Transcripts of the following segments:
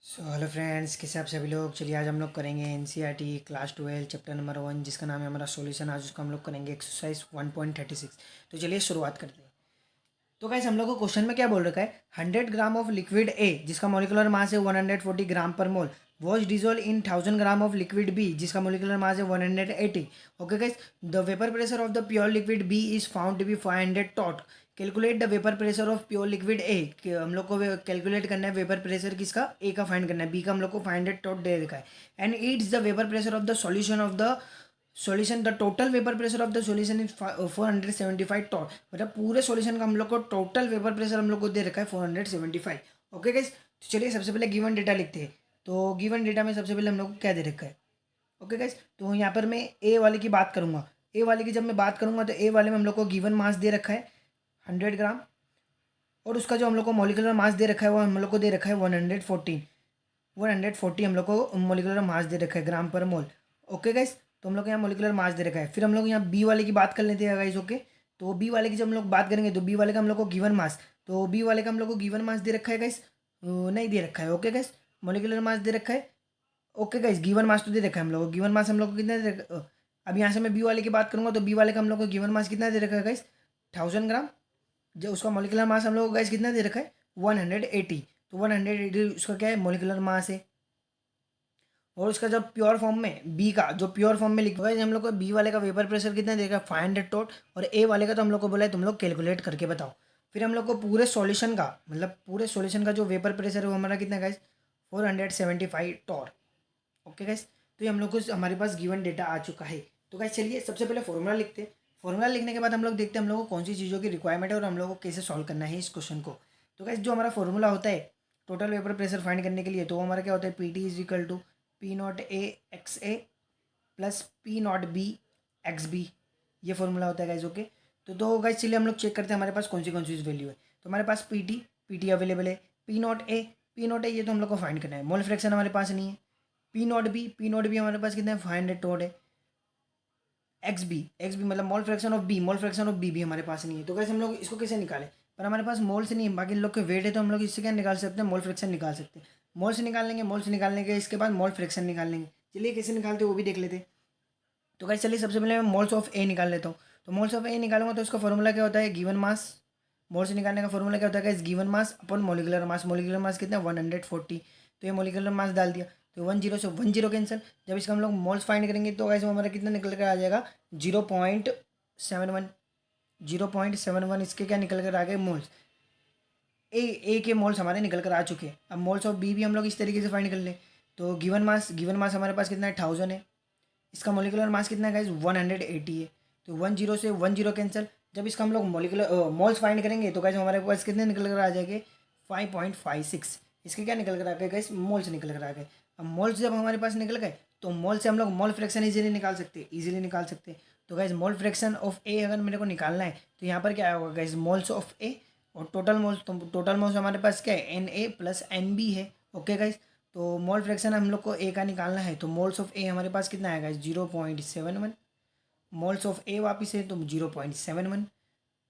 Hello friends, कैसे आप सभी लोग। चलिए आज हम लोग करेंगे एनसीईआरटी क्लास 12 चैप्टर नंबर 1 जिसका नाम है हमारा सॉल्यूशन। आज उसका हम लोग करेंगे एक्सरसाइज 1.36। तो चलिए शुरुआत करते हैं। तो गाइस हम लोग को क्वेश्चन में क्या बोल रखा है, 100 ग्राम ऑफ लिक्विड ए जिसका मोलिकुलर मास है 140 gram per mole was dissolved in 1000 gram of liquid B जिसका मोलिकुलर मास है 180। Okay guys, the vapour pressure of the pure liquid B is found to be 500 torr. Calculate the vapour pressure of pure liquid A. हम लोग को calculate करना है vapour pressure किसका, ए का find करना है। बी का हम लोग को 500 टॉट दे रखा है। And it's the vapour pressure of the solution of the solution. The total vapour pressure of the solution is 475 taught. मतलब पूरे सॉल्यूशन का हम लोग को टोटल वेपर प्रेशर हम लोग को दे रखा है 475। ओके गाइस, तो चलिए सबसे पहले गिवन डेटा लिखते हैं। तो गिवन डेटा में सबसे पहले हम लोग को क्या दे रखा है। ओके गाइस, तो यहाँ पर मैं ए वाले की बात करूँगा। ए वाले की जब मैं बात करूँगा तो ए वाले में हम लोग को गिवन मास दे रखा है 100 ग्राम। और उसका जो हम लोग को मोलिकुलर मास दे रखा है वो हम लोग को दे रखा है 140 हम लोग को मोलिकुलर मास दे रखा है ग्राम पर मोल। ओके गाइस, तो हम लोग को यहाँ मोलिकुलर मास दे रखा है। फिर हम लोग यहाँ बी वाले की बात कर लेते हैं गाइस। ओके, तो बी वाले की जब हम लोग बात करेंगे तो बी वाले का हम लोग को गिवन मास, तो बी वाले का हम लोग को गिवन मास दे रखा है गाइस, नहीं दे रखा है। ओके गाइस, मोलिकुलर मास दे रखा है। ओके गाइस, गिवन मास तो दे रखा है हम लोग को। गिवन मास हम लोग को कितना दे रखा है। अब यहाँ से मैं बी वाले की बात करूँगा तो बी वाले का हम लोग को गिवन मास कितना दे रखा है गाइस, 1000 ग्राम। जो उसका मोलिकुलर मास हम लोग को गाइस कितना दे रखा है 180। तो 180 उसका क्या है, मोलिकुलर मास है। और उसका जब प्योर फॉर्म में बी का जो प्योर फॉर्म में लिखा है हम लोग को बी वाले का वेपर प्रेशर कितना देगा 500 टोट। और ए वाले का तो हम लोग को बोला है तुम लोग कैलकुलेट करके बताओ। फिर हम लोग को पूरे सॉल्यूशन का मतलब पूरे सॉल्यूशन का जो वेपर प्रेशर है वो हमारा कितना गाइस 475 टॉर। ओके गाइस, तो ये हम लोग को हमारे पास गिवन डेटा आ चुका है। तो गाइस चलिए सबसे पहले फॉर्मूला लिखते हैं। फॉर्मूला लिखने के बाद हम लोग देखते हैं हम लोग को कौन सी चीज़ों की रिक्वायरमेंट है और हम लोग को कैसे सॉल्व करना है इस क्वेश्चन को। तो गाइस जो हमारा फॉर्मूला होता है टोटल वेपर प्रेशर फाइंड करने के लिए, तो वो हमारा क्या होता है, P T is equal to P naught A X A plus P naught B X B. ये फॉर्मूला होता है गाइज। ओके, तो गाइज चलिए हम लोग चेक करते हैं हमारे पास कौन सी वैल्यू है। तो हमारे पास पी टी अवेलेबल है। पी नॉट ए ये तो हम लोग को फाइंड करना है। मोल फ्रैक्शन हमारे पास नहीं है। पी नॉट बी हमारे पास कितना है 500 टोड है। एक्स बी मतलब मोल फ्रैक्शन ऑफ बी भी हमारे पास नहीं है। तो कैसे हम लोग इसको कैसे निकालें, पर हमारे पास मोल से नहीं है, बाकी लोग के वेट है तो हम लोग इससे क्या निकाल सकते हैं, मोल फ्रैक्शन निकाल सकते हैं। मोल से निकाल लेंगे, मोल से निकालने के इसके बाद मोल फ्रैक्शन निकाल लेंगे। चलिए कैसे निकालते हैं वो भी देख लेते हैं। तो गाइस चलिए सबसे पहले मैं मोल्स ऑफ ए निकाल लेता हूँ। तो मोल्स ऑफ ए निकालूंगा तो उसका फॉर्मूला क्या होता है, गिवन मास। मोल से निकालने का फॉर्मूला क्या होता है guys, given mass upon molecular mass. Molecular mass कितना है 140। तो ये मोलिकुलर मास डाल दिया तो 10 से 10 कैंसिल। जब इसका हम लोग मोल्स फाइंड करेंगे तो गाइस वो हमारा कितना निकल कर आ जाएगा 0.71। 0.71 इसके क्या निकल कर आ गए मोल्स। ए के मोल्स हमारे निकल कर आ चुके हैं। अब मोल्स ऑफ बी भी हम लोग इस तरीके से फाइंड कर लें। तो गिवन मास हमारे पास कितना है 1000 है। इसका मोलिकुलर मास कितना है गाइस 180 है। तो 10 से 10 कैंसिल। जब इसका हम लोग मोलिकुलर मोल्स फाइंड करेंगे तो गाइस हमारे पास कितने निकल कर आ जाएंगे 5.56। इसके क्या निकल कर आ गए गाइस, मोल्स निकल कर आ गए। अब मोल्स जब हमारे पास निकल गए तो मोल से हम लोग मोल फ्रैक्शन इजीली निकाल सकते हैं। तो गाइस मोल फ्रैक्शन ऑफ ए अगर मेरे को निकालना है तो यहाँ पर क्या होगा गाइस, मोल्स ऑफ ए और टोटल मोल्स हमारे पास क्या है N A plus N B है। ओके गाइस, तो मोल फ्रैक्शन हम लोग को ए का निकालना है तो मोल्स ऑफ ए हमारे पास कितना आएगा 0.71। मोल्स ऑफ ए वापिस है तो 0.71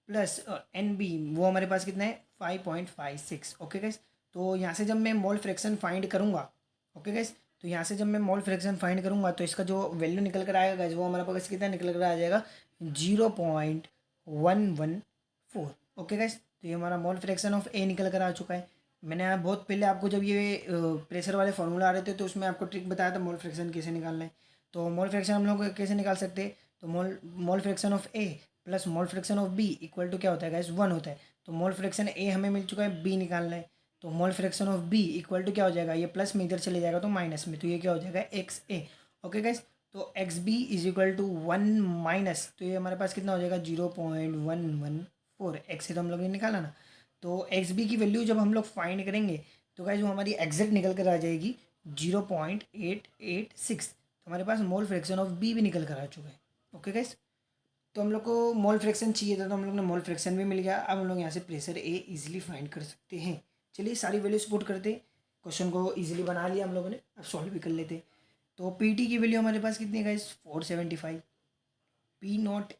प्लस एन बी वो हमारे पास कितना है 5.56। ओके गाइस, तो यहाँ से जब मैं मोल फ्रैक्शन फाइंड करूँगा, ओके गाइस, तो यहाँ से जब मैं मोल फ्रैक्शन फाइंड करूँगा तो इसका जो वैल्यू निकल कर आएगा गाइस वो हमारे पास कितना निकल कर आ जाएगा 0.114। ओके गाइस, तो ये हमारा मोल फ्रैक्शन ऑफ ए निकल कर आ चुका है। मैंने यहाँ बहुत पहले आपको जब ये प्रेशर वाले फॉर्मूला आ रहे थे तो उसमें आपको ट्रिक बताया था मोल फ्रैक्शन कैसे निकालना है। तो मोल फ्रैक्शन हम लोग कैसे निकाल सकते हैं, तो mole fraction of A plus mole fraction of B equal to क्या होता है गाइस 1 होता है। तो मोल फ्रैक्शन ए हमें मिल चुका है, बी निकालना है। तो mole fraction of B equal to क्या हो जाएगा, ये प्लस में इधर चले जाएगा तो माइनस में, तो ये क्या हो जाएगा एक्स ए। ओके गाइस, तो X B is equal to 1 minus, तो ये हमारे पास कितना हो जाएगा 0.114। एक्स से तो हम लोग ने निकाला ना। तो एक्स बी की वैल्यू जब हम लोग फाइंड करेंगे तो गाइस वो हमारी एग्जैक्ट निकल कर आ जाएगी 0.886। तो हमारे पास मोल फ्रैक्शन ऑफ बी भी निकल कर आ चुका है। ओके गाइस, तो हम लोग को मोल फ्रैक्शन चाहिए था तो हम लोग ने मोल फ्रैक्शन भी मिल गया। अब हम लोग यहाँ से प्रेशर ए इजीली फाइंड कर सकते हैं। चलिए सारी वैल्यूज पुट करते, क्वेश्चन को इजीली बना लिया हम लोगों ने, अब सॉल्व भी कर लेते। तो पी टी की वैल्यू हमारे पास कितनी है गाइस 475। पी नॉट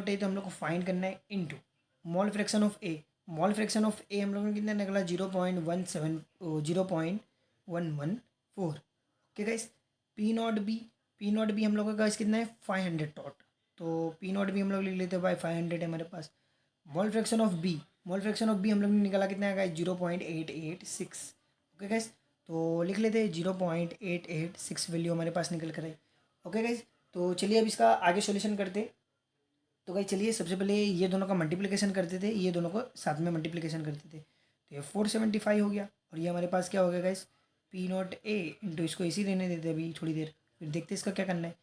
ए तो हम लोग को फाइंड करना है into mole fraction of A. Mole fraction of A हम लोगों ने कितना निकला 0.17 114। Okay guys, P naught B हम लोग का गाइस कितना है 500 टॉट। तो पी नॉट बी हम लोग लिख लेते हैं भाई 500 है हमारे पास। मोल फ्रैक्शन ऑफ बी हम लोग ने निकाला कितना है गाइस 0.886। ओके गाइस, तो लिख लेते हैं 0.886 वैल्यू हमारे पास निकल कर आई। ओके गाइस, तो चलिए अब इसका आगे सॉल्यूशन करते हैं। तो गाइस चलिए सबसे पहले ये दोनों का मल्टीप्लिकेशन करते थे, ये दोनों को साथ में मल्टीप्लिकेशन करते थे, तो ये 475 हो गया। और ये हमारे पास क्या हो गया गाइस पी नॉट ए इंटू, इसको इसी रहने देते अभी थोड़ी देर, फिर देखते इसका क्या करना है।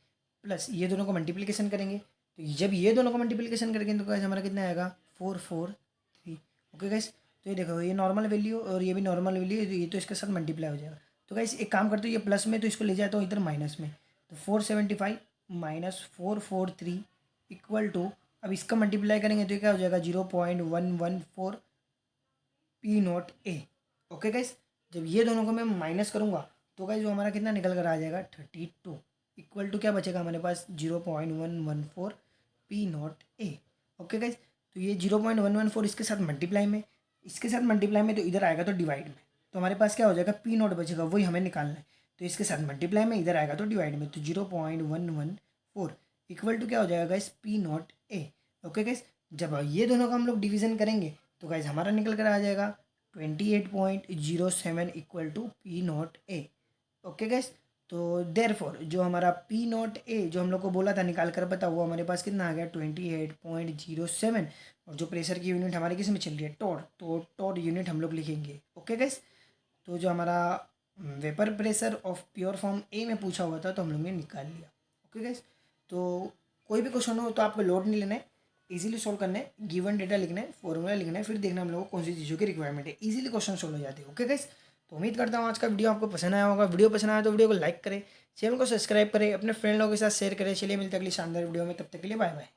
प्लस ये दोनों को मल्टीप्लिकेशन करेंगे, तो जब ये दोनों को मल्टीप्लिकेशन करेंगे तो गाइस हमारा कितना आएगा 443। ओके गाइस, तो ये देखो ये नॉर्मल वैल्यू और ये भी नॉर्मल वैल्यू, ये तो इसके साथ मल्टीप्लाई हो जाएगा। तो गाइस एक काम करते हो, ये प्लस में तो इसको ले जाता हूँ इधर माइनस में, तो 475 माइनस 443 इक्वल टू, अब इसका मल्टीप्लाई करेंगे तो ये क्या हो जाएगा 0.114 P naught A. Okay guys, जब ये दोनों को मैं माइनस करूँगा तो गाइस जो हमारा कितना निकल कर आ जाएगा 32 इक्वल टू क्या बचेगा हमारे पास 0.114 P naught A. Okay guys, तो ये 0.114 इसके साथ मल्टीप्लाई में तो इधर आएगा तो डिवाइड में, तो हमारे पास क्या हो जाएगा पी नॉट बचेगा, वही हमें निकालना है। तो इसके साथ मल्टीप्लाई में इधर आएगा तो डिवाइड में, तो 0.114 इक्वल टू क्या हो जाएगा guys P naught A. Okay guys, जब ये दोनों का हम लोग डिवीजन करेंगे तो गाइस हमारा निकल कर आ जाएगा 28.07 equal to P naught A. Okay guys, तो देयरफॉर जो हमारा पी नॉट ए जो हम लोग को बोला था निकाल कर बता, वो हमारे पास कितना आ गया 28.07। और जो प्रेशर की यूनिट हमारी किस में चल रही है टॉर, तो टॉर यूनिट हम लोग लिखेंगे। ओके गाइस, तो जो हमारा vapour pressure of pure form A में पूछा हुआ था तो हम लोग ने निकाल लिया। ओके गाइस, तो कोई भी क्वेश्चन हो तो आपको लोड नहीं लेना है, इजीली सॉल्व करना है, गिवन डेटा लिखना है, फॉर्मूला लिखना है, फिर देखना हम लोगों को कौन सी चीज़ों की रिक्वायरमेंट है, इजीली क्वेश्चन सॉल्व हो जाते हैं। ओके गाइस, तो उम्मीद करता हूँ आज का वीडियो आपको पसंद आया होगा। वीडियो पसंद आया तो वीडियो को लाइक करें, चैनल को सब्सक्राइब करें, अपने फ्रेंड लोगों के साथ शेयर करें। चलिए मिलते हैं अगली शानदार वीडियो में, तब तक के लिए बाय बाय।